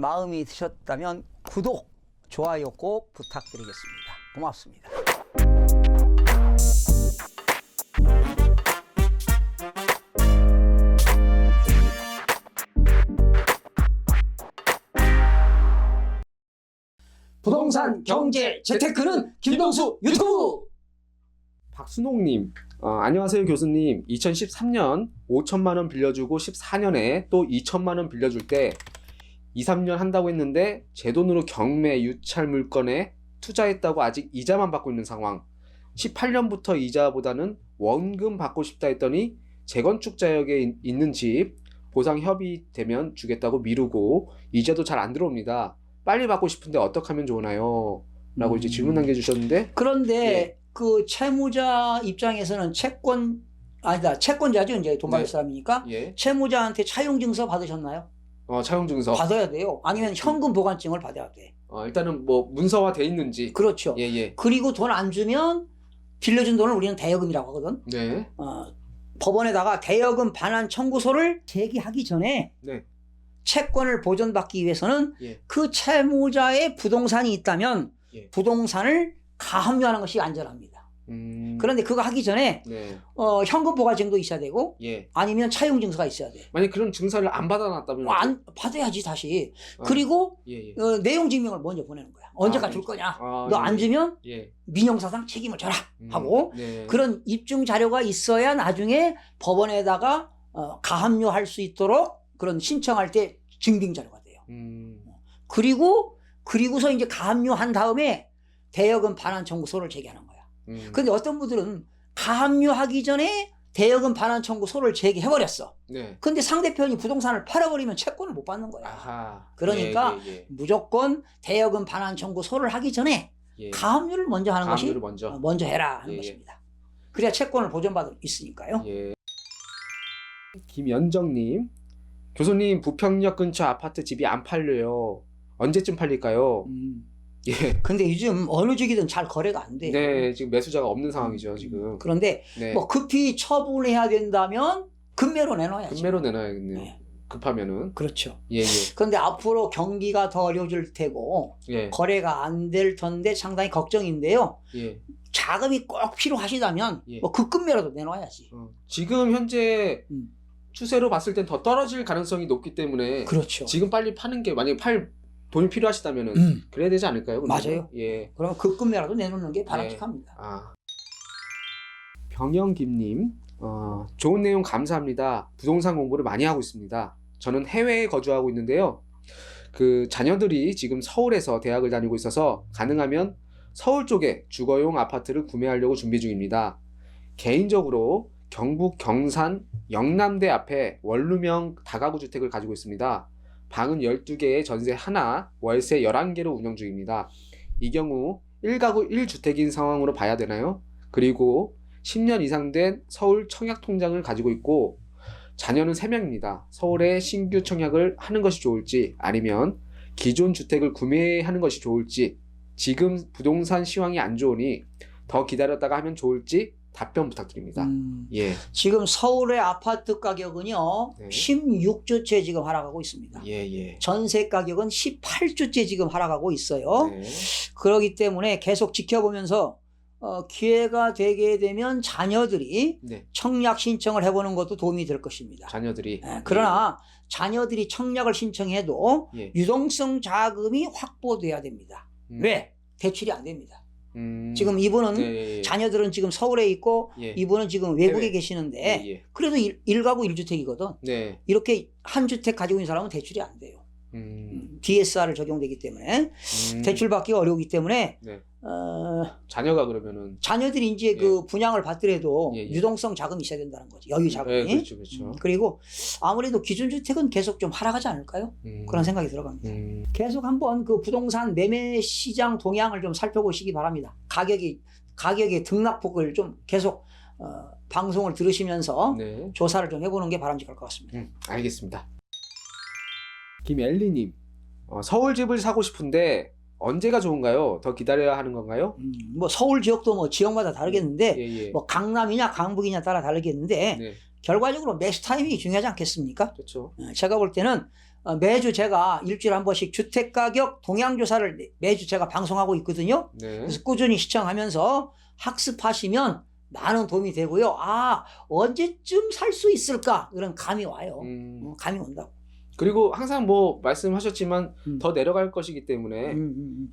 마음이 드셨다면 구독, 좋아요 꼭 부탁드리겠습니다. 고맙습니다. 부동산 경제 재테크는 김동수 유튜브. 박순옥님, 안녕하세요 교수님. 2013년 5천만 원 빌려주고 14년에 또 2천만 원 빌려줄 때 2, 3년 한다고 했는데 제 돈으로 경매, 유찰 물건에 투자했다고 아직 이자만 받고 있는 상황. 18년부터 이자보다는 원금 받고 싶다 했더니 재건축 자격에 있는 집 보상 협의되면 주겠다고 미루고 이자도 잘 안 들어옵니다. 빨리 받고 싶은데 어떻게 하면 좋으나요? 라고 이제 질문 남겨주셨는데, 그런데 예. 그 채무자 입장에서는 채권자죠. 이제 돈 받을 네. 사람이니까. 예. 채무자한테 차용증서 받으셨나요? 차용증서. 받아야 돼요. 아니면 현금 보관증을 받아야 돼. 일단은 뭐 문서화 돼 있는지. 그렇죠. 예, 예. 그리고 돈 안 주면 빌려준 돈을 우리는 대여금이라고 하거든. 네. 법원에다가 대여금 반환 청구서를 제기하기 전에 네. 채권을 보존받기 위해서는 예. 그 채무자의 부동산이 있다면 예. 부동산을 가압류하는 것이 안전합니다. 그런데 그거 하기 전에 네. 현금 보관증도 있어야 되고 예. 아니면 차용증서가 있어야 돼. 만약 그런 증서를 안 받아놨다면 안 받아야지 다시. 아, 그리고 예, 예. 내용 증명을 먼저 보내는 거야. 언제까지 줄 거냐. 너 안 예. 주면 예. 민형사상 책임을 져라 하고 네. 그런 입증 자료가 있어야 나중에 법원에다가 가압류할 수 있도록 그런 신청할 때 증빙 자료가 돼요. 그리고서 이제 가압류한 다음에 대여금 반환 청구서를 제기하는 거야. 근데 어떤 분들은 가압류하기 전에 대여금 반환 청구서를 제기해버렸어. 네. 근데 상대편이 부동산을 팔아버리면 채권을 못 받는 거야. 아하. 그러니까 예, 예, 예. 무조건 대여금 반환 청구서를 하기 전에 예. 가압류를 먼저 하는 것이 가압류를 먼저. 해라 하는 예, 예. 것입니다. 그래야 채권을 보존받을 수 있으니까요. 예. 김연정님, 교수님 부평역 근처 아파트 집이 안 팔려요. 언제쯤 팔릴까요? 예. 근데 요즘 어느 주기든 잘 거래가 안 돼요. 네, 지금 매수자가 없는 상황이죠 지금. 그런데 네. 뭐 급히 처분해야 된다면 금매로 내놔야지. 금매로 내놔야겠네요. 네. 급하면은. 그렇죠. 예, 예. 그런데 앞으로 경기가 더 어려워질 테고 예. 거래가 안 될 텐데 상당히 걱정인데요. 예. 자금이 꼭 필요하시다면 예. 뭐 급금매라도 내놔야지. 지금 현재 음. 추세로 봤을 땐 더 떨어질 가능성이 높기 때문에 그렇죠. 지금 빨리 파는 게, 만약에 돈이 필요하시다면은 그래야 되지 않을까요? 근데? 맞아요. 예. 그럼 급금매라도 내놓는 게 바람직합니다. 병영김님, 좋은 내용 감사합니다. 부동산 공부를 많이 하고 있습니다. 저는 해외에 거주하고 있는데요. 그 자녀들이 지금 서울에서 대학을 다니고 있어서 가능하면 서울 쪽에 주거용 아파트를 구매하려고 준비 중입니다. 개인적으로 경북 경산 영남대 앞에 원룸형 다가구 주택을 가지고 있습니다. 방은 12개에 전세 하나, 월세 11개로 운영 중입니다. 이 경우 1가구 1주택인 상황으로 봐야 되나요? 그리고 10년 이상 된 서울 청약 통장을 가지고 있고 자녀는 3명입니다. 서울에 신규 청약을 하는 것이 좋을지 아니면 기존 주택을 구매하는 것이 좋을지, 지금 부동산 시황이 안 좋으니 더 기다렸다가 하면 좋을지 답변 부탁드립니다. 예. 지금 서울의 아파트 가격은요, 네. 16주째 지금 하락하고 있습니다. 예, 예. 전세 가격은 18주째 지금 하락하고 있어요. 네. 그렇기 때문에 계속 지켜보면서 기회가 되게 되면 자녀들이 네. 청약 신청을 해보는 것도 도움이 될 것입니다. 자녀들이. 그러나 자녀들이 청약을 신청해도 예. 유동성 자금이 확보돼야 됩니다. 왜? 대출이 안 됩니다. 지금 이분은 네. 자녀들은 지금 서울에 있고 예. 이분은 지금 외국에 해외. 계시는데 예, 예. 그래도 1가구 1주택이거든. 네. 이렇게 한 주택 가지고 있는 사람은 대출이 안 돼요. DSR을 적용되기 때문에 대출 받기가 어려우기 때문에 네. 자녀가 그러면은 자녀들이 이제 예. 그 분양을 받더라도 예, 예. 유동성 자금이 있어야 된다는 거지. 여유 자금이. 네, 그렇죠, 그렇죠. 그리고 아무래도 기준주택은 계속 좀 하락하지 않을까요? 그런 생각이 들어갑니다. 계속 한번 그 부동산 매매 시장 동향을 좀 살펴보시기 바랍니다. 가격의 등락폭을 좀 계속 방송을 들으시면서 네. 조사를 좀 해보는 게 바람직할 것 같습니다. 알겠습니다. 김엘리님, 서울 집을 사고 싶은데 언제가 좋은가요? 더 기다려야 하는 건가요? 뭐 서울 지역도 뭐 지역마다 다르겠는데 예, 예. 뭐 강남이냐 강북이냐 따라 다르겠는데 네. 결과적으로 매수 타이밍이 중요하지 않겠습니까? 그렇죠. 제가 볼 때는 매주 제가 일주일에 한 번씩 주택가격 동향조사를 매주 제가 방송하고 있거든요. 네. 그래서 꾸준히 시청하면서 학습하시면 많은 도움이 되고요. 아, 언제쯤 살 수 있을까? 그런 감이 와요. 감이 온다고. 그리고 항상 뭐 말씀하셨지만 더 내려갈 것이기 때문에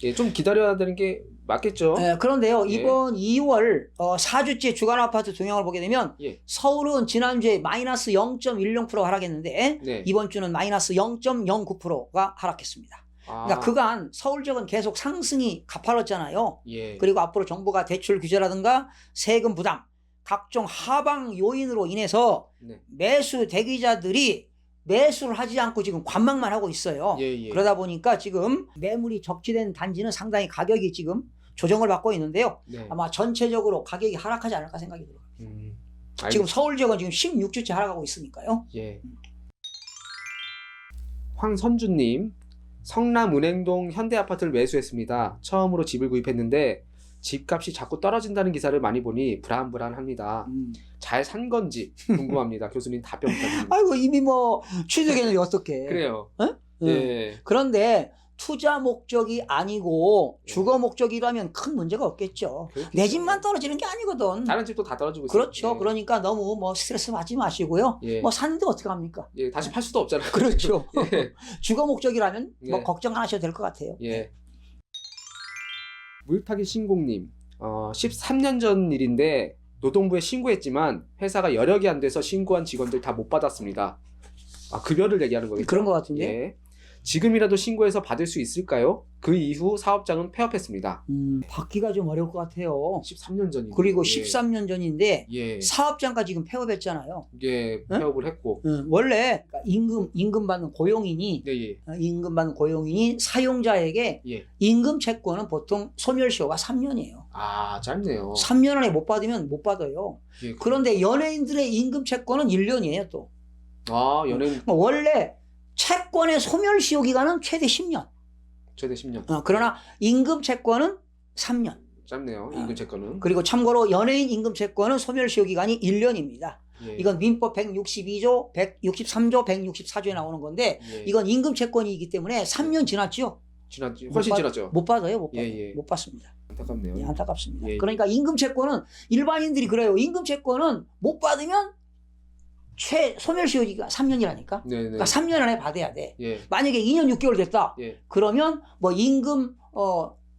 예, 좀 기다려야 되는 게 맞겠죠. 그런데요, 예. 이번 2월 4주째 주간 아파트 동향을 보게 되면 예. 서울은 지난주에 마이너스 0.10% 하락했는데 네. 이번 주는 마이너스 0.09%가 하락했습니다. 그러니까 그간 서울 지역은 계속 상승이 가파랐잖아요. 예. 그리고 앞으로 정부가 대출 규제라든가 세금 부담, 각종 하방 요인으로 인해서 네. 매수 대기자들이 매수를 하지 않고 지금 관망만 하고 있어요. 예. 그러다 보니까 지금 매물이 적지된 단지는 상당히 가격이 지금 조정을 받고 있는데요. 네. 아마 전체적으로 가격이 하락하지 않을까 생각이 들어요. 지금 알겠습니다. 서울 지역은 지금 16주째 하락하고 있으니까요. 예. 황선주님, 성남 은행동 현대아파트를 매수했습니다. 처음으로 집을 구입했는데 집값이 자꾸 떨어진다는 기사를 많이 보니 불안불안합니다. 잘 산 건지 궁금합니다. 교수님 답변 부탁드립니다. 아이고 이미 뭐 취득했는데 어떡해. 그래요. 예. 예. 그런데 투자 목적이 아니고 주거 목적이라면 큰 문제가 없겠죠. 그렇겠죠. 내 집만 떨어지는 게 아니거든. 다른 집도 다 떨어지고 있어요. 그렇죠. 예. 그러니까 너무 뭐 스트레스 받지 마시고요. 예. 뭐 사는데 어떻게 합니까? 예, 다시 팔 수도 없잖아요. 그렇죠. 예. 주거 목적이라면 뭐 예. 걱정 안 하셔도 될 것 같아요. 예. 물타기 신공님, 13년 전 일인데 노동부에 신고했지만 회사가 여력이 안 돼서 신고한 직원들 다 못 받았습니다. 아, 급여를 얘기하는 거겠죠? 그런 것 같은데. 예. 지금이라도 신고해서 받을 수 있을까요? 그 이후 사업장은 폐업했습니다. 받기가 좀 어려울 것 같아요. 13년 전이죠. 그리고 예. 13년 전인데 예. 사업장까지 지금 폐업했잖아요. 예, 폐업을 했고. 원래 임금 받는 고용인이 네, 예. 임금 받는 고용인이 사용자에게 예. 임금 채권은 보통 소멸시효가 3년이에요. 아, 짧네요. 3년 안에 못 받으면 못 받아요. 예, 그런데 연예인들의 임금 채권은 1년이에요 또. 아, 연예인 원래 채권의 소멸시효 기간은 최대 10년. 최대 10년. 그러나 임금 채권은 3년. 짧네요. 임금 채권은. 그리고 참고로 연예인 임금 채권은 소멸시효 기간이 1년입니다. 예. 이건 민법 162조, 163조, 164조에 나오는 건데 예. 이건 임금 채권이기 때문에 3년 지났죠. 훨씬 지났죠. 못 받아요. 못 받아요. 예. 못 받습니다. 안타깝네요. 예, 안타깝습니다. 예. 그러니까 임금 채권은 일반인들이 그래요. 임금 채권은 못 받으면 소멸시효가 3년이라니까. 네네. 그러니까 3년 안에 받아야 돼. 예. 만약에 2년 6개월 됐다. 예. 그러면 뭐 임금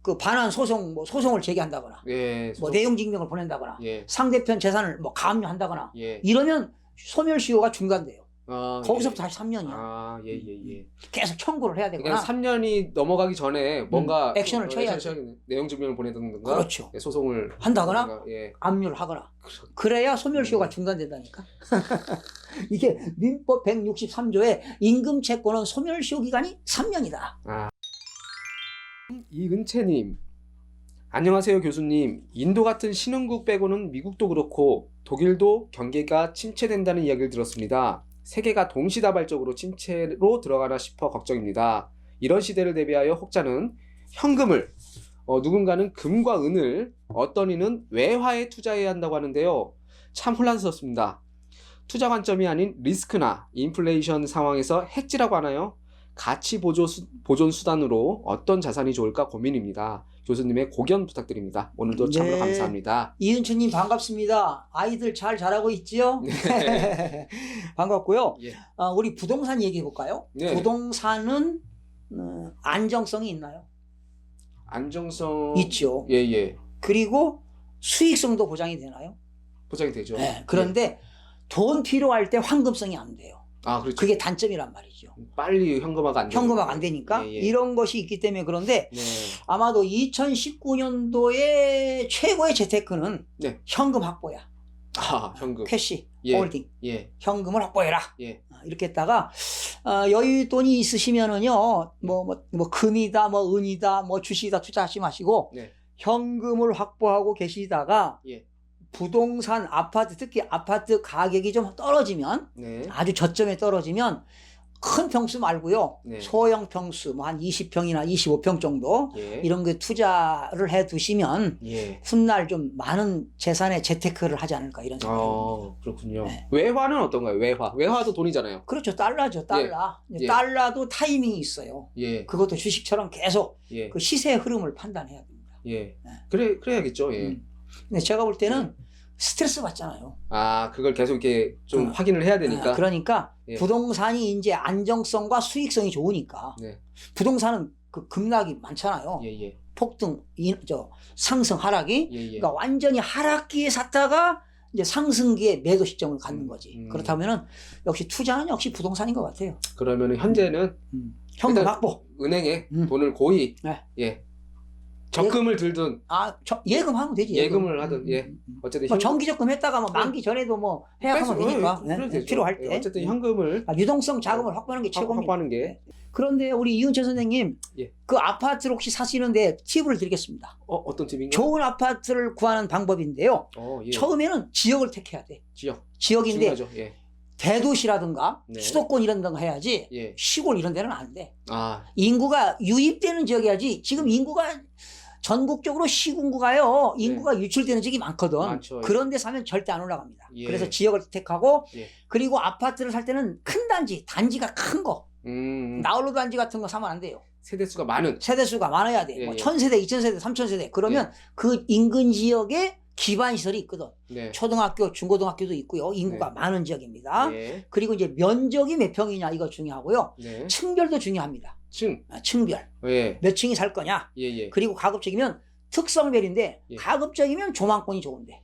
그 반환 소송 뭐 소송을 제기한다거나 예. 뭐 내용 증명을 보낸다거나 예. 상대편 재산을 뭐 가압류한다거나 예. 이러면 소멸시효가 중단돼요. 아, 거기서부터 다시 3년이야. 아, 예. 계속 청구를 해야 되거나. 그러니까 3년이 넘어가기 전에 뭔가 액션을 쳐야지. 내용 증명을 보내든가 그렇죠. 예, 소송을 한다거나 하든가, 예. 압류를 하거나. 그래야 소멸시효가 중단된다니까. 이게 민법 163조에 임금 채권은 소멸시효 기간이 3년이다. 아. 이은채님, 안녕하세요 교수님. 인도 같은 신흥국 빼고는 미국도 그렇고 독일도 경기가 침체된다는 이야기를 들었습니다. 세계가 동시다발적으로 침체로 들어가나 싶어 걱정입니다. 이런 시대를 대비하여 혹자는 현금을, 누군가는 금과 은을, 어떤 이는 외화에 투자해야 한다고 하는데요. 참 혼란스럽습니다. 투자 관점이 아닌 리스크나 인플레이션 상황에서 해지라고 하나요? 가치 보존 수단으로 어떤 자산이 좋을까 고민입니다. 교수님의 고견 부탁드립니다. 오늘도 참으로 감사합니다. 이은채님 반갑습니다. 아이들 잘 자라고 있지요? 네. 반갑고요. 예. 우리 부동산 얘기해 볼까요? 네. 부동산은 안정성이 있나요? 안정성 있죠. 예. 그리고 수익성도 보장이 되나요? 보장이 되죠. 네. 그런데 돈 필요할 때 황금성이 안 돼요. 아, 그렇죠. 그게 단점이란 말이죠. 빨리 현금화가 안 되니까. 현금화가 안 되니까 예. 이런 것이 있기 때문에 그런데 네. 아마도 2019년도에 최고의 재테크는 네. 현금 확보야. 아, 현금. 캐시, 예. 홀딩, 예. 현금을 확보해라. 예. 이렇게 했다가 여유 돈이 있으시면은요, 뭐 금이다, 뭐 은이다, 뭐 주식이다 투자하지 마시고 네. 현금을 확보하고 계시다가 예. 부동산 아파트 특히 아파트 가격이 좀 떨어지면 네. 아주 저점에 떨어지면 큰 평수 말고요. 네. 소형 평수 뭐 한 20평이나 25평 정도 예. 이런 게 투자를 해 두시면 예. 훗날 좀 많은 재산의 재테크를 하지 않을까 이런 생각입니다. 그렇군요. 네. 외화는 어떤가요? 외화도 돈이잖아요. 그렇죠. 달러죠. 달러. 예. 달러도 타이밍이 있어요. 예. 그것도 주식처럼 계속 예. 그 시세 흐름을 판단해야 됩니다. 예. 네. 그래야겠죠. 예. 근데 제가 볼 때는 스트레스 받잖아요. 그걸 계속 이렇게 좀 확인을 해야 되니까. 그러니까 예. 부동산이 이제 안정성과 수익성이 좋으니까 네. 부동산은 그 급락이 많잖아요. 예, 예. 폭등, 상승, 하락이. 예, 예. 그러니까 완전히 하락기에 샀다가 이제 상승기에 매도 시점을 갖는 거지. 그렇다면은 역시 투자는 역시 부동산인 것 같아요. 그러면은 현재는 현금 일단 확보. 은행에 돈을 고이 네. 예. 적금을 들든 예금하면 되지. 예금을 하든 예. 어쨌든 뭐 정기적금 했다가 뭐 만기 전에도 뭐 해약하면 되니까. 네. 필요할 때. 어쨌든 현금을 유동성 자금을 확보하는 게 최고입니다. 확보하는 게. 그런데 우리 이은채 선생님, 예. 그 아파트를 혹시 사시는데 팁을 드리겠습니다. 어떤 팁인가요? 좋은 아파트를 구하는 방법인데요. 예. 처음에는 지역을 택해야 돼. 지역인데 중요하죠. 예. 대도시라든가 네. 수도권 이런 데가 해야지 예. 시골 이런 데는 안 돼. 아, 인구가 유입되는 지역이야지. 지금 인구가 전국적으로 시군구가요. 인구가 유출되는 지역이 많거든. 많죠. 그런 데 사면 절대 안 올라갑니다. 예. 그래서 지역을 택하고 예. 그리고 아파트를 살 때는 큰 단지가 큰 거. 나홀로 단지 같은 거 사면 안 돼요. 세대수가 많은. 세대수가 많아야 돼. 예, 뭐 예. 1000세대, 2000세대, 3000세대. 그러면 그 인근 지역에 기반 시설이 있거든. 네. 초등학교, 중고등학교도 있고요. 인구가 네. 많은 지역입니다. 예. 그리고 이제 면적이 몇 평이냐 이거 중요하고요. 네. 층별도 중요합니다. 층별. 예. 몇 층이 살 거냐. 예, 예. 그리고 가급적이면 특성별인데 예. 가급적이면 조망권이 좋은데.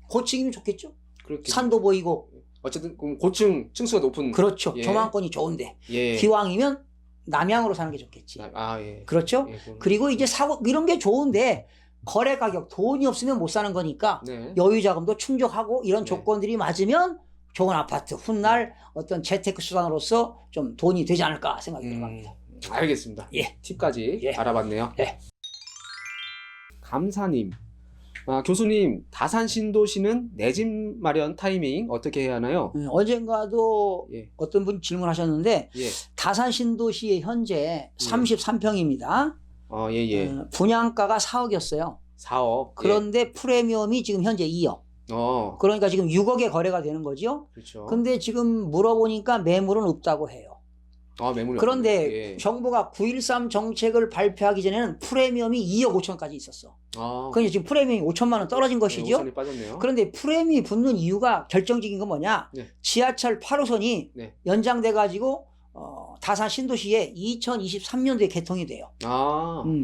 고층이면 좋겠죠. 그렇게. 산도 보이고. 어쨌든 그럼 고층 층수가 높은. 그렇죠. 예. 조망권이 좋은데. 예. 기왕이면 남향으로 사는 게 좋겠지. 예. 그렇죠. 예, 그리고 이제 사고 이런 게 좋은데 거래 가격 돈이 없으면 못 사는 거니까 네. 여유 자금도 충족하고 이런 네. 조건들이 맞으면 좋은 아파트 훗날 어떤 재테크 수단으로서 좀 돈이 되지 않을까 생각이 들어갑니다. 알겠습니다. 예. 팁까지 예. 알아봤네요. 예. 감사님. 교수님, 다산 신도시는 내 집 마련 타이밍 어떻게 해야 하나요? 어젠가도 예. 어떤 분 질문하셨는데 예. 다산 신도시에 현재 33평입니다. 예. 분양가가 4억이었어요. 4억. 그런데 프리미엄이 지금 현재 2억. 그러니까 지금 6억에 거래가 되는 거죠. 그렇죠. 근데 지금 물어보니까 매물은 없다고 해요. 매물이 그런데 없네요. 예. 정부가 9.13 정책을 발표하기 전에는 프리미엄이 2억 5천까지 있었어. 그런데 지금 프리미엄이 5천만 원 떨어진 것이죠. 5천이 빠졌네요. 그런데 프리미엄이 붙는 이유가 결정적인 건 뭐냐? 네. 지하철 8호선이 네. 연장돼 가지고 다산 신도시에 2023년도에 개통이 돼요.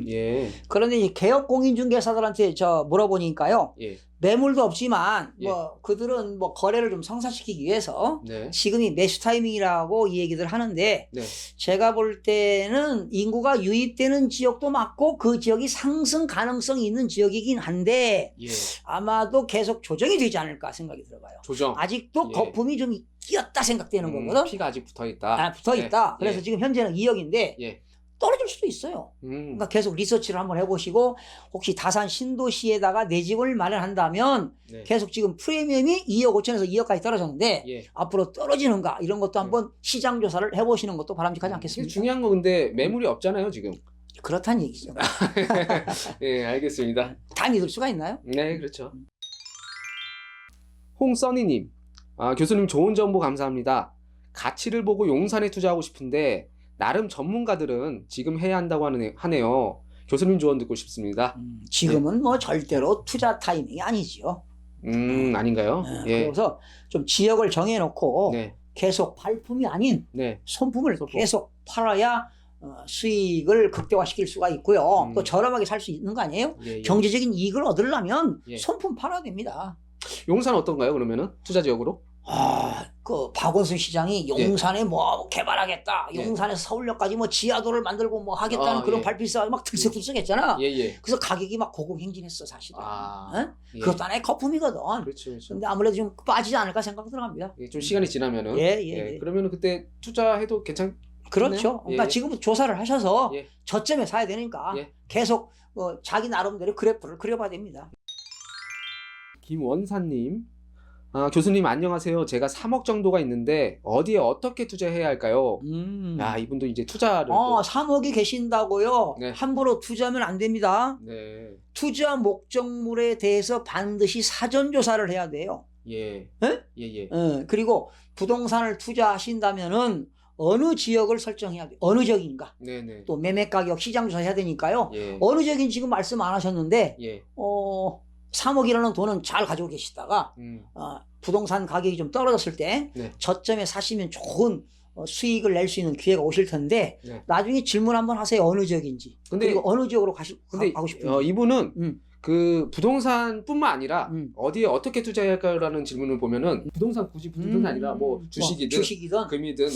예. 그런데 이 개업공인중개사들한테 물어보니까요. 예. 매물도 없지만 예. 그들은 거래를 좀 성사시키기 위해서 네. 지금이 매수 타이밍이라고 이 얘기들 하는데 네. 제가 볼 때는 인구가 유입되는 지역도 맞고 그 지역이 상승 가능성이 있는 지역이긴 한데 예. 아마도 계속 조정이 되지 않을까 생각이 들어봐요. 조정. 아직도 예. 거품이 좀 끼었다 생각되는 거거든. 피가 아직 붙어 있다. 붙어 있다. 예. 그래서 지금 현재는 2억인데 예. 떨어질 수도 있어요. 그러니까 계속 리서치를 한번 해보시고 혹시 다산 신도시에다가 내 집을 마련한다면 네. 계속 지금 프리미엄이 2억 5천에서 2억까지 떨어졌는데 예. 앞으로 떨어지는가 이런 것도 한번 시장 조사를 해보시는 것도 바람직하지 않겠습니까? 중요한 건 근데 매물이 없잖아요 지금. 그렇다는 얘기죠. 예, 알겠습니다. 다 믿을 수가 있나요? 네, 그렇죠. 홍써니님, 교수님 좋은 정보 감사합니다. 가치를 보고 용산에 투자하고 싶은데 나름 전문가들은 지금 해야 한다고 하네요. 교수님 조언 듣고 싶습니다. 지금은 절대로 투자 타이밍이 아니지요. 아닌가요? 예. 그래서 좀 지역을 정해놓고 네. 계속 발품이 아닌 네. 손품을 계속 팔아야 수익을 극대화시킬 수가 있고요. 또 저렴하게 살 수 있는 거 아니에요? 예. 경제적인 이익을 얻으려면 예. 손품 팔아야 됩니다. 용산 어떤가요? 그러면은 투자 지역으로? 박원순 시장이 용산에 개발하겠다. 예. 용산에서 서울역까지 지하도를 만들고 하겠다는 그런 예. 발표가 막 들썩들썩했잖아. 예. 그래서 가격이 막 고공행진했어 사실은. 예. 그것도 하나의 거품이거든. 그렇죠. 근데 아무래도 좀 빠지지 않을까 생각 들어갑니다. 예, 좀 시간이 지나면은. 예. 그러면은 그때 투자해도 그렇죠. 그러니까 예. 지금부터 조사를 하셔서 예. 저점에 사야 되니까 예. 계속 자기 나름대로 그래프를 그려봐야 됩니다. 김원사님, 교수님 안녕하세요. 제가 3억 정도가 있는데 어디에 어떻게 투자해야 할까요? 이분도 이제 투자를 3억이 계신다고요? 네. 함부로 투자하면 안 됩니다. 네. 투자 목적물에 대해서 반드시 사전 조사를 해야 돼요. 예. 예? 예. 그리고 부동산을 투자하신다면은 어느 지역을 설정해야 돼요. 어느 지역인가? 네네. 또 매매 가격 시장 조사해야 되니까요. 예. 어느 지역인 지금 말씀 안 하셨는데 예. 3억이라는 돈은 잘 가지고 계시다가 부동산 가격이 좀 떨어졌을 때 네. 저점에 사시면 좋은 수익을 낼 수 있는 기회가 오실 텐데 네. 나중에 질문 한번 하세요. 어느 지역인지. 그리고 어느 지역으로 가고 싶은지. 이분은 그 부동산뿐만 아니라 어디에 어떻게 투자해야 할까라는 질문을 보면은 부동산 굳이 부동산이 아니라 뭐 주식이든 금이든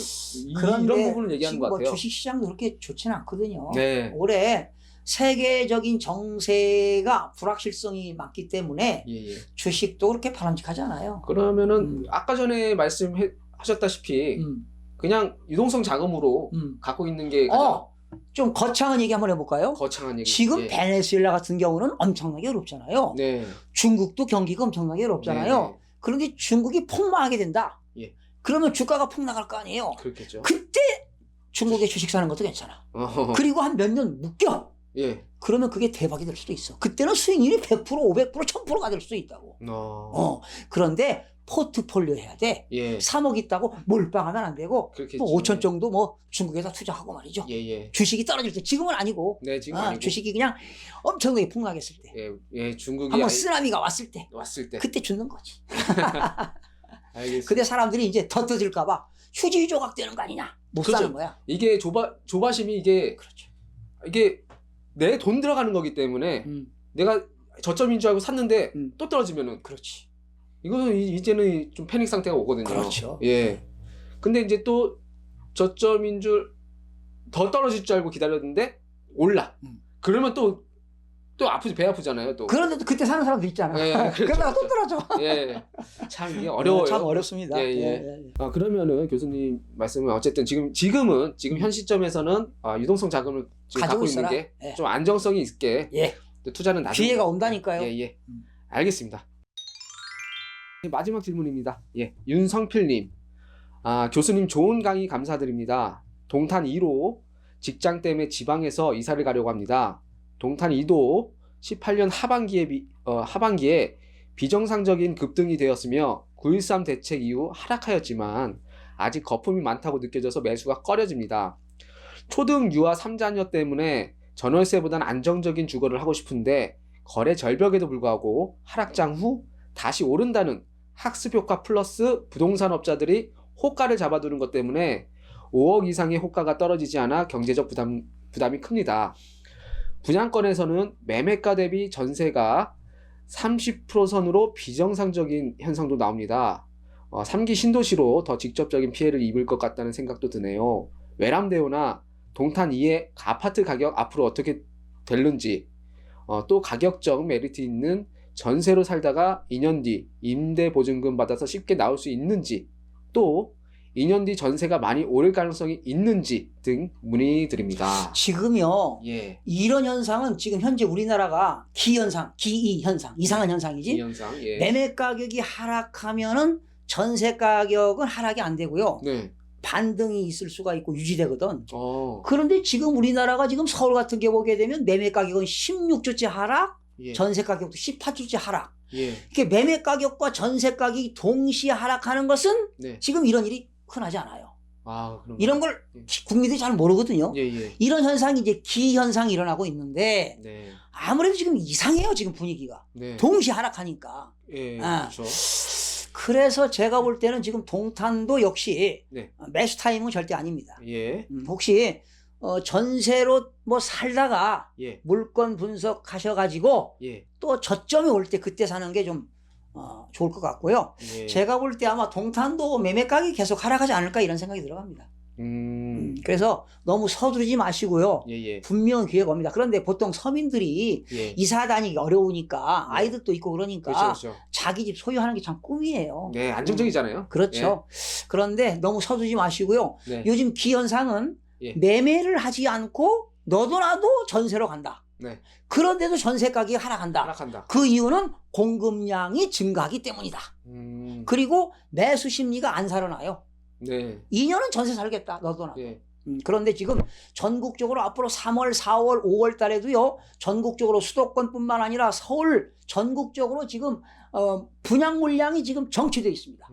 이런 부분을 얘기하는 것 같아요. 주식 시장도 그렇게 좋지는 않거든요. 네. 올해 세계적인 정세가 불확실성이 많기 때문에 주식도 그렇게 바람직하지 않아요. 그러면은 아까 전에 말씀하셨다시피 그냥 유동성 자금으로 갖고 있는 게 가장 좀 거창한 얘기 한번 해볼까요? 거창한 얘기. 지금 베네수엘라 같은 경우는 엄청나게 어렵잖아요. 네. 중국도 경기가 엄청나게 어렵잖아요. 네. 그런데 중국이 폭망하게 된다. 예. 그러면 주가가 폭락할 거 아니에요. 그렇겠죠. 그때 중국의 주식 사는 것도 괜찮아. 그리고 한 몇 년 묶여. 예. 그러면 그게 대박이 될 수도 있어. 그때는 수익률이 100%, 500%, 1000%가 될 수도 있다고. 그런데 포트폴리오 해야 돼. 예. 3억 있다고 몰빵하면 안 되고 그렇겠지. 또 5천 정도 뭐 중국에다 투자하고 말이죠. 주식이 떨어질 때 지금은 아니고. 네, 지금 아니고. 주식이 그냥 엄청나게 폭락했을 때. 예, 중국이 한번 쓰나미가 왔을 때. 그때 죽는 거지. 알겠습니다. 근데 사람들이 이제 더 떠질까 봐 휴지 조각되는 거 아니냐. 못 그렇죠. 사는 거야. 이게 조바심이 그렇죠. 이게 내 돈 들어가는 거기 때문에 내가 저점인 줄 알고 샀는데 또 떨어지면은 그렇지. 이거는 이제는 좀 패닉 상태가 오거든요. 그렇죠. 예. 근데 이제 또 저점인 줄 더 떨어질 줄 알고 기다렸는데 올라. 그러면 또 배 아프잖아요. 또. 그런데 또 그때 사는 사람도 있잖아. 예, 그렇죠, 그러다가 또 떨어져. 예. 참 이게 어려워요. 참 어렵습니다. 예. 그러면은 교수님 말씀은 어쨌든 지금 현 시점에서는 유동성 자금을 지금 갖고 있는 게 좀 안정성이 있게 투자는 나중에 기회가 온다니까요. 예. 알겠습니다. 마지막 질문입니다. 예. 윤성필님. 교수님 좋은 강의 감사드립니다. 동탄 2로 직장 때문에 지방에서 이사를 가려고 합니다. 동탄 2도 18년 하반기에 비정상적인 급등이 되었으며 9.13 대책 이후 하락하였지만 아직 거품이 많다고 느껴져서 매수가 꺼려집니다. 초등 유아 3자녀 때문에 전월세보다는 안정적인 주거를 하고 싶은데 거래 절벽에도 불구하고 하락장 후 다시 오른다는 학습효과 플러스 부동산업자들이 호가를 잡아두는 것 때문에 5억 이상의 호가가 떨어지지 않아 경제적 부담이 큽니다. 분양권에서는 매매가 대비 전세가 30% 선으로 비정상적인 현상도 나옵니다. 3기 신도시로 더 직접적인 피해를 입을 것 같다는 생각도 드네요. 외람대오나 동탄 2의 아파트 가격 앞으로 어떻게 될는지, 또 가격적 메리트 있는 전세로 살다가 2년 뒤 임대보증금 받아서 쉽게 나올 수 있는지, 또 2년 뒤 전세가 많이 오를 가능성이 있는지 등 문의드립니다. 지금요. 예. 이런 현상은 지금 현재 우리나라가 기현상, 기이현상, 이상한 현상이지. 기현상. 예. 매매 가격이 하락하면은 전세 가격은 하락이 안 되고요. 네. 반등이 있을 수가 있고 유지되거든. 어. 그런데 지금 우리나라가 지금 서울 같은 게 보게 되면 매매 가격은 16주째 하락, 예. 전세 가격도 18주째 하락. 예. 이렇게 매매 가격과 전세 가격이 동시에 하락하는 것은 네. 지금 이런 일이 흔하지 않아요. 그럼 이런 걸 국민들이 잘 모르거든요. 예. 이런 현상이 이제 기현상이 일어나고 있는데 네. 아무래도 지금 이상해요. 지금 분위기가. 네. 동시에 하락하니까. 예. 아. 그렇죠. 그래서 제가 볼 때는 지금 동탄도 역시 네. 매수 타임은 절대 아닙니다. 예. 혹시 전세로 뭐 살다가 예. 물건 분석하셔가지고 예. 또 저점이 올 때 그때 사는 게 좀 좋을 것 같고요. 예. 제가 볼 때 아마 동탄도 매매 가격이 계속 하락하지 않을까 이런 생각이 들어갑니다. 그래서 너무 서두르지 마시고요. 예. 분명한 기회가 옵니다. 그런데 보통 서민들이 예. 이사 다니기 어려우니까 아이들도 있고 그러니까 그렇죠. 자기 집 소유하는 게 참 꿈이에요. 네, 안정적이잖아요. 그렇죠. 그런데 너무 서두르지 마시고요. 네. 요즘 기현상은 예. 매매를 하지 않고 너도 나도 전세로 간다. 네. 그런데도 전세 가격이 하락한다. 하락한다. 그 이유는 공급량이 증가하기 때문이다. 그리고 매수 심리가 안 살아나요. 네. 2년은 전세 살겠다. 너도 나도. 예. 그런데 지금 전국적으로 앞으로 3월, 4월, 5월 달에도요. 전국적으로 수도권뿐만 아니라 서울 전국적으로 지금 분양 물량이 지금 정체되어 있습니다.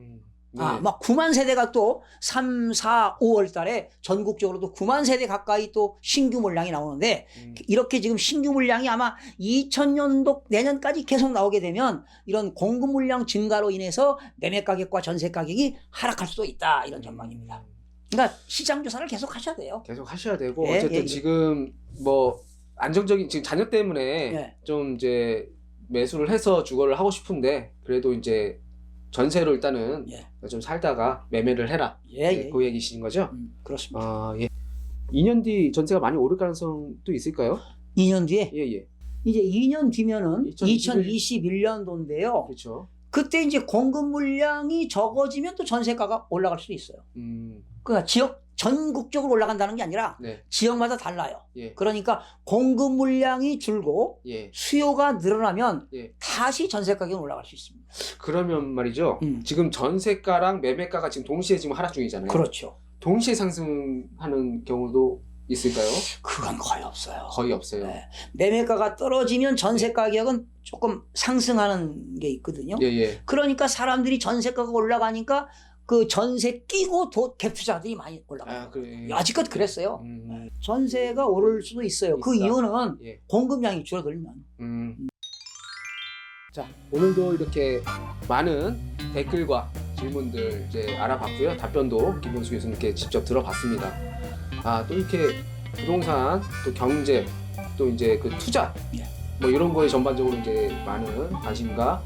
네. 막 9만 세대가 또 3, 4, 5월 달에 전국적으로도 9만 세대 가까이 또 신규 물량이 나오는데 이렇게 지금 신규 물량이 아마 2000년도 내년까지 계속 나오게 되면 이런 공급 물량 증가로 인해서 매매 가격과 전세 가격이 하락할 수도 있다. 이런 전망입니다. 그러니까 시장 조사를 계속 하셔야 돼요. 계속 하셔야 되고 예, 어쨌든 예. 지금 뭐 안정적인 지금 자녀 때문에 예. 좀 이제 매수를 해서 주거를 하고 싶은데 그래도 이제 전세로 일단은 예. 좀 살다가 매매를 해라. 예. 그 얘기신 거죠? 그렇습니다. 아, 예. 2년 뒤 전세가 많이 오를 가능성도 있을까요? 2년 뒤에 예, 예. 이제 2년 뒤면은 2021 2021년도인데요. 그렇죠. 그때 이제 공급 물량이 적어지면 또 전세가가 올라갈 수도 있어요. 그러니까 지역 전국적으로 올라간다는 게 아니라 네. 지역마다 달라요. 예. 그러니까 공급 물량이 줄고 예. 수요가 늘어나면 예. 다시 전세 가격이 올라갈 수 있습니다. 그러면 말이죠. 지금 전세가랑 매매가가 지금 동시에 지금 하락 중이잖아요. 그렇죠. 동시에 상승하는 경우도 있을까요? 그건 거의 없어요. 거의 없어요. 네. 매매가가 떨어지면 전세 가격은 조금 상승하는 게 있거든요. 예, 예. 그러니까 사람들이 전세가가 올라가니까 그 전세 끼고 갭 투자들이 많이 올라가요. 아, 그래. 아직까지 그랬어요. 전세가 오를 수도 있어요. 그 있다. 이유는 예. 공급량이 줄어들면. 자, 오늘도 이렇게 많은 댓글과 질문들 이제 알아봤고요. 답변도 김병수 교수님께 직접 들어봤습니다. 아, 또 이렇게 부동산, 또 경제, 또 이제 그 투자, 예. 뭐 이런 거에 전반적으로 이제 많은 관심과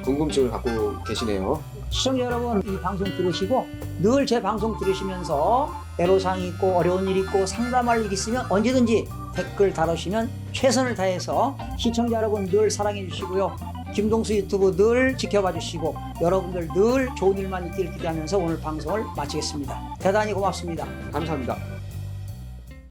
궁금증을 갖고 계시네요. 시청자 여러분, 이 방송 들으시고 늘 제 방송 들으시면서 애로사항이 있고 어려운 일 있고 상담할 일 있으면 언제든지 댓글 달으시면 최선을 다해서 시청자 여러분 늘 사랑해 주시고요. 김동수 유튜브 늘 지켜봐 주시고 여러분들 늘 좋은 일만 있기를 기대하면서 오늘 방송을 마치겠습니다. 대단히 고맙습니다. 감사합니다.